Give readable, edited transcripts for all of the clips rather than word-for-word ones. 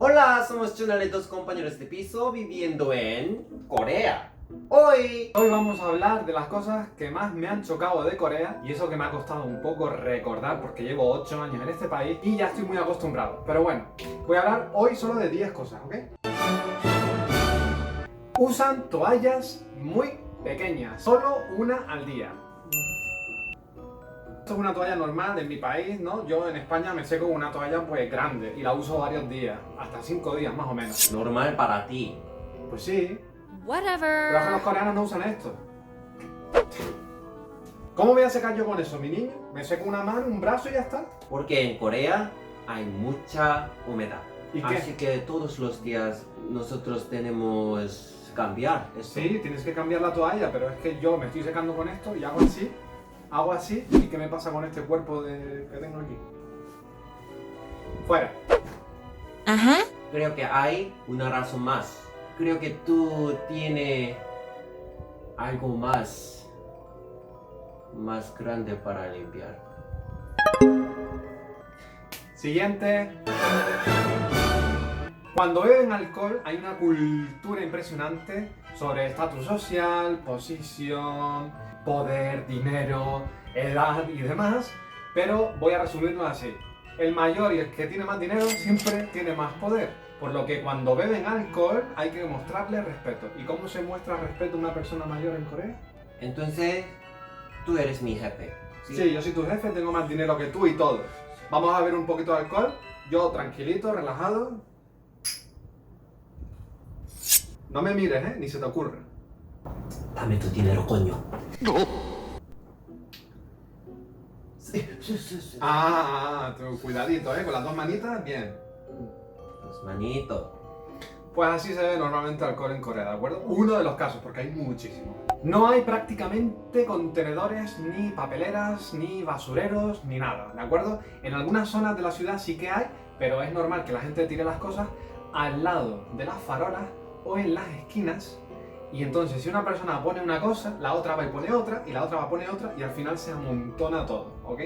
Hola, somos Chunale, dos compañeros de piso viviendo en Corea. Hoy Vamos a hablar de las cosas que más me han chocado de Corea y eso que me ha costado un poco recordar porque llevo 8 años en este país y ya estoy muy acostumbrado. Pero bueno, voy a hablar hoy solo de 10 cosas, ¿ok? Usan toallas muy pequeñas, solo una al día. Esto es una toalla normal en mi país, ¿no? Yo en España me seco una toalla pues grande y la uso varios días, hasta 5 días más o menos. normal para ti. Pues sí, pero es que Whatever. los coreanos no usan esto. ¿Cómo voy a secar yo con eso, mi niño? Me seco una mano, un brazo y ya está. Porque en Corea hay mucha humedad. ¿Y qué? Así que todos los días nosotros tenemos que cambiar esto. Sí, tienes que cambiar la toalla, pero es que yo me estoy secando con esto y hago así, ¿y qué me pasa con este cuerpo que tengo aquí? Fuera. Ajá. Creo que hay una razón más. Creo que tú tienes algo más grande para limpiar. Siguiente. Cuando beben alcohol hay una cultura impresionante sobre estatus social, posición, poder, dinero, edad y demás, pero voy a resumirlo así. El mayor y el que tiene más dinero siempre tiene más poder, por lo que cuando beben alcohol hay que mostrarle respeto. ¿Y cómo se muestra respeto a una persona mayor en Corea? Entonces, tú eres mi jefe. Sí, yo soy tu jefe, tengo más dinero que tú y todo. Vamos a beber un poquito de alcohol, yo tranquilito, relajado. No me mires, ni se te ocurra. Dame tu dinero, coño. Sí. Tú, cuidadito, con las dos manitas, bien. Los manitos. Pues así se ve normalmente alcohol en Corea, ¿de acuerdo? Uno de los casos, porque hay muchísimos. No hay prácticamente contenedores, ni papeleras, ni basureros, ni nada, ¿de acuerdo? En algunas zonas de la ciudad sí que hay, pero es normal que la gente tire las cosas al lado de las farolas o en las esquinas. Y entonces si una persona pone una cosa, la otra va y pone otra, y la otra va a poner otra, y al final se amontona todo, ¿ok?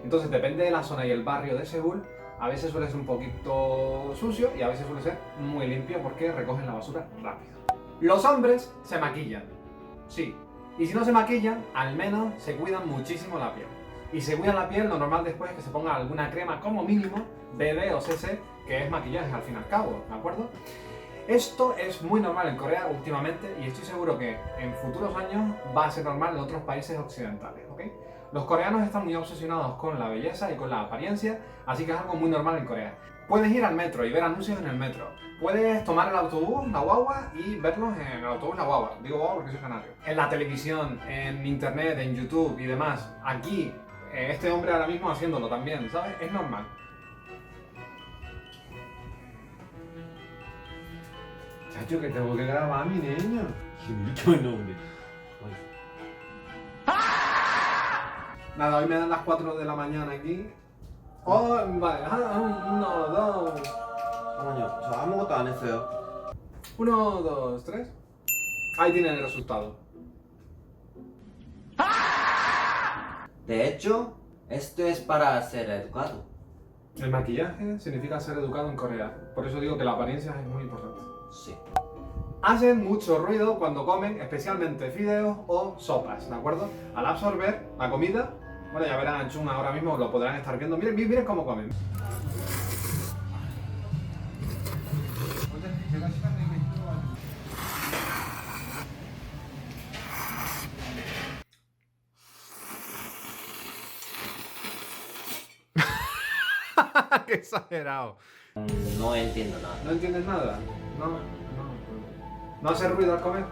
Entonces depende de la zona y el barrio de Seúl, a veces suele ser un poquito sucio y a veces suele ser muy limpio porque recogen la basura rápido. Los hombres se maquillan, sí. Y si no se maquillan, al menos se cuidan muchísimo la piel. Y se cuidan la piel, lo normal después es que se ponga alguna crema como mínimo, BB o CC, que es maquillaje al fin y al cabo, ¿de acuerdo? Esto es muy normal en Corea últimamente y estoy seguro que en futuros años va a ser normal en otros países occidentales, ¿ok? Los coreanos están muy obsesionados con la belleza y con la apariencia, así que es algo muy normal en Corea. Puedes ir al metro y ver anuncios en el metro. Puedes tomar el autobús, la guagua, y verlos en el autobús, la guagua. Digo guagua porque soy canario. En la televisión, en internet, en YouTube y demás. Aquí, este hombre ahora mismo haciéndolo también, ¿sabes? Es normal. Chacho, que tengo que grabar a mi niño. Nada, hoy me dan las 4 de la mañana aquí. Oh, vale, 1, 2. coño, 저 아무것도 안 했어요. 1, 2, 3. Ahí tienen el resultado. De hecho, esto es para ser educado. El maquillaje significa ser educado en Corea. Por eso digo que la apariencia es muy importante. Sí. Hacen mucho ruido cuando comen, especialmente fideos o sopas, ¿de acuerdo? Al absorber la comida, bueno, ya verán a Chun ahora mismo, lo podrán estar viendo. Miren, miren cómo comen. ¡Qué exagerado! No entiendo nada. ¿No entiendes nada? ¿No hace ruido al comer?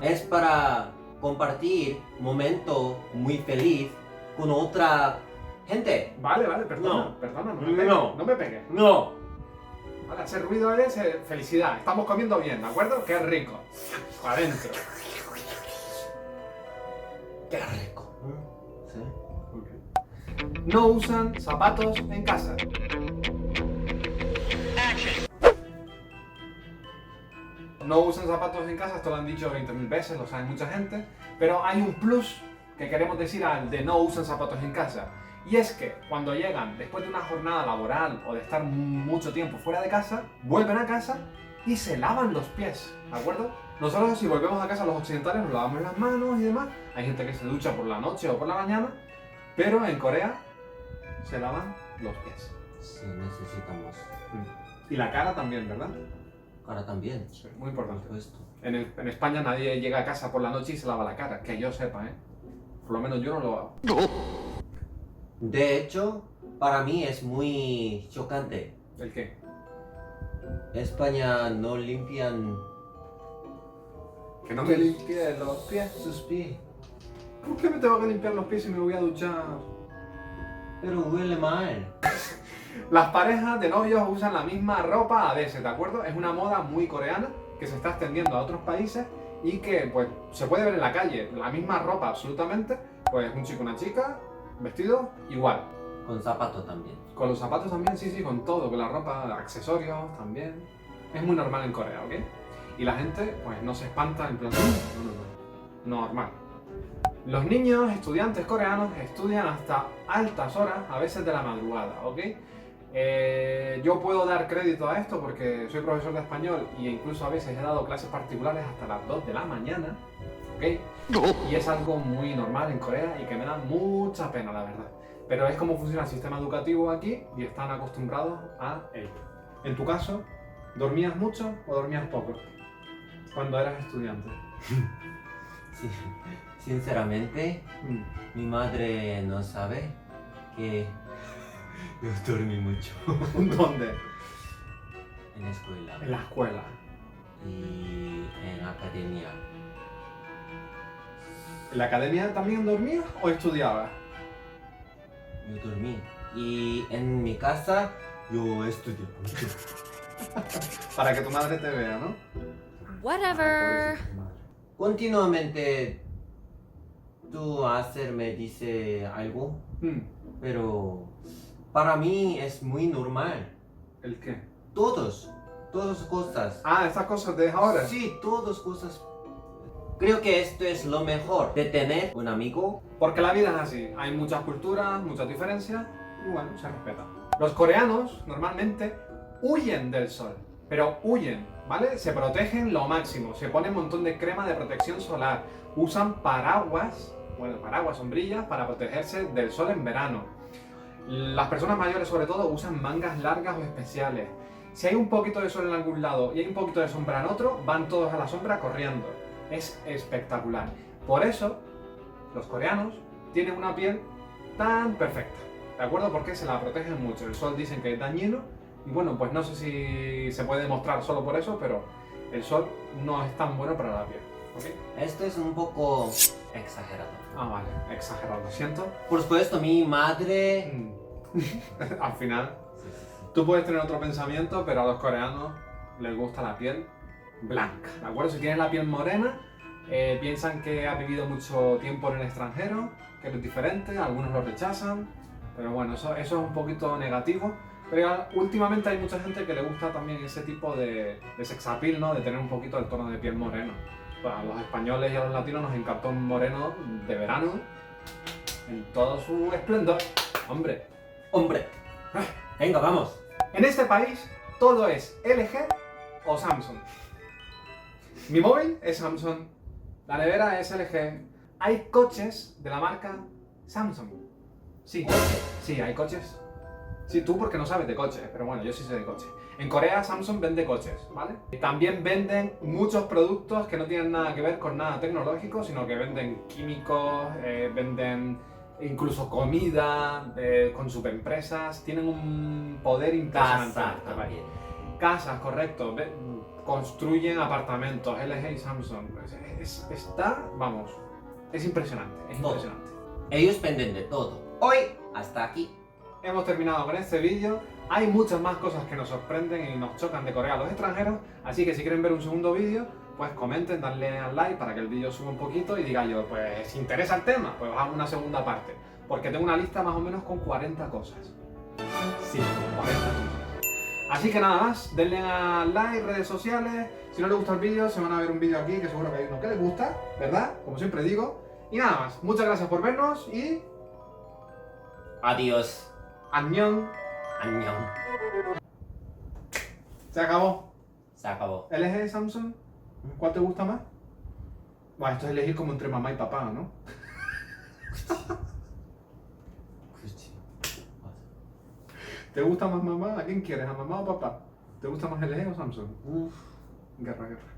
Es para compartir momento muy feliz con otra gente. Vale, perdona, No. perdona, No. no me pegues. No. Vale, hacer ruido es felicidad, estamos comiendo bien, ¿de acuerdo? ¡Qué rico! Adentro. Qué rico. Sí. No usan zapatos en casa. No usan zapatos en casa, esto lo han dicho 20.000 veces, lo sabe mucha gente, pero hay un plus que queremos decir al de no usan zapatos en casa. Y es que cuando llegan después de una jornada laboral o de estar mucho tiempo fuera de casa, vuelven a casa y se lavan los pies, ¿de acuerdo? Nosotros si volvemos a casa los occidentales nos lavamos las manos y demás. Hay gente que se ducha por la noche o por la mañana, pero en Corea se lavan los pies. Sí, necesitamos. Y la cara también, ¿verdad? Cara también. Sí, muy importante. Por supuesto. En España nadie llega a casa por la noche y se lava la cara, que yo sepa, ¿eh? Por lo menos yo no lo hago. De hecho, para mí es muy chocante. ¿El qué? España no limpian Que no me limpie los pies. sus pies. ¿Por qué me tengo que limpiar los pies si me voy a duchar? Pero huele mal. Las parejas de novios usan la misma ropa a veces, ¿de acuerdo? Es una moda muy coreana que se está extendiendo a otros países y que pues se puede ver en la calle. La misma ropa absolutamente, pues un chico y una chica, vestidos igual. Con zapato también. Con los zapatos también, sí, con todo, con la ropa, accesorios también. Es muy normal en Corea, ¿ok? Y la gente pues no se espanta en plan, no, normal. Los niños, estudiantes coreanos, estudian hasta altas horas, a veces de la madrugada, ¿ok? Yo puedo dar crédito a esto porque soy profesor de español e incluso a veces he dado clases particulares hasta las 2 de la mañana, ¿ok? Y es algo muy normal en Corea y que me da mucha pena, la verdad. Pero es como funciona el sistema educativo aquí y están acostumbrados a ello. En tu caso, ¿dormías mucho o dormías poco cuando eras estudiante? Sí. Sinceramente, mi madre no sabe que yo dormí mucho ¿Dónde? en la escuela En la escuela. y en la academia. ¿En la academia también dormías o estudiabas? Yo dormí. Y en mi casa yo estudié mucho. Para que tu madre te vea, ¿no? Whatever. Continuamente tú me dice algo, Hmm, pero para mí es muy normal. ¿El qué? Todas cosas. Ah, estas cosas de ahora. Sí, todas cosas. Creo que esto es lo mejor de tener un amigo. Porque la vida es así. Hay muchas culturas, muchas diferencias y bueno, se respeta. Los coreanos normalmente huyen del sol, pero huyen, ¿vale? Se protegen lo máximo, se ponen un montón de crema de protección solar, usan paraguas, sombrillas para protegerse del sol en verano. Las personas mayores sobre todo usan mangas largas o especiales. Si hay un poquito de sol en algún lado y hay un poquito de sombra en otro, van todos a la sombra corriendo. Es espectacular. Por eso, los coreanos tienen una piel tan perfecta, ¿de acuerdo? Porque se la protegen mucho. El sol dicen que es dañino y bueno, pues no sé si se puede demostrar solo por eso, pero el sol no es tan bueno para la piel, ¿ok? Esto es un poco exagerado. Ah, vale, exagerado, lo siento. Por supuesto, mi madre... Al final, Sí, sí, sí. tú puedes tener otro pensamiento, pero a los coreanos les gusta la piel blanca, ¿de acuerdo? Si tienes la piel morena, piensan que has vivido mucho tiempo en el extranjero, que eres diferente, algunos lo rechazan, pero bueno, eso es un poquito negativo. Pero últimamente hay mucha gente que le gusta también ese tipo de sex appeal, ¿no? De tener un poquito el tono de piel moreno. Pues a los españoles y a los latinos nos encantó un moreno de verano en todo su esplendor. Hombre, Hombre, venga, vamos. en este país todo es LG o Samsung. Mi móvil es Samsung, la nevera es LG. Hay coches de la marca Samsung. Sí, sí, hay coches. Sí, tú porque no sabes de coches, pero bueno, yo sí sé de coches. En Corea Samsung vende coches, ¿vale? También venden muchos productos que no tienen nada que ver con nada tecnológico, sino que venden químicos, venden incluso comida, con subempresas, tienen un poder impresionante. Casa también. Casas, correcto. Construyen apartamentos, LG y Samsung. Vamos, es impresionante, es Todo. impresionante. Ellos venden de todo. Hoy, hasta aquí. Hemos terminado con este vídeo. Hay muchas más cosas que nos sorprenden y nos chocan de Corea a los extranjeros, así que si quieren ver un segundo vídeo, pues comenten, darle al like para que el vídeo suba un poquito y diga yo, pues si interesa el tema, pues hago una segunda parte, porque tengo una lista más o menos con 40 cosas. Sí, 40 cosas. Así que nada más, denle al like, redes sociales. Si no les gusta el vídeo, se van a ver un vídeo aquí que seguro que hay uno que les gusta, ¿verdad? Como siempre digo. Y nada más, muchas gracias por vernos y Adiós. 안녕. 안녕. Se acabó. Se acabó. LG, Samsung, ¿cuál te gusta más? Bueno, esto es elegir como entre mamá y papá, ¿no? 그렇지. 맞아. ¿Te gusta más mamá? ¿A quién quieres? ¿A mamá o papá? ¿Te gusta más LG o Samsung? uf. Guerra, guerra.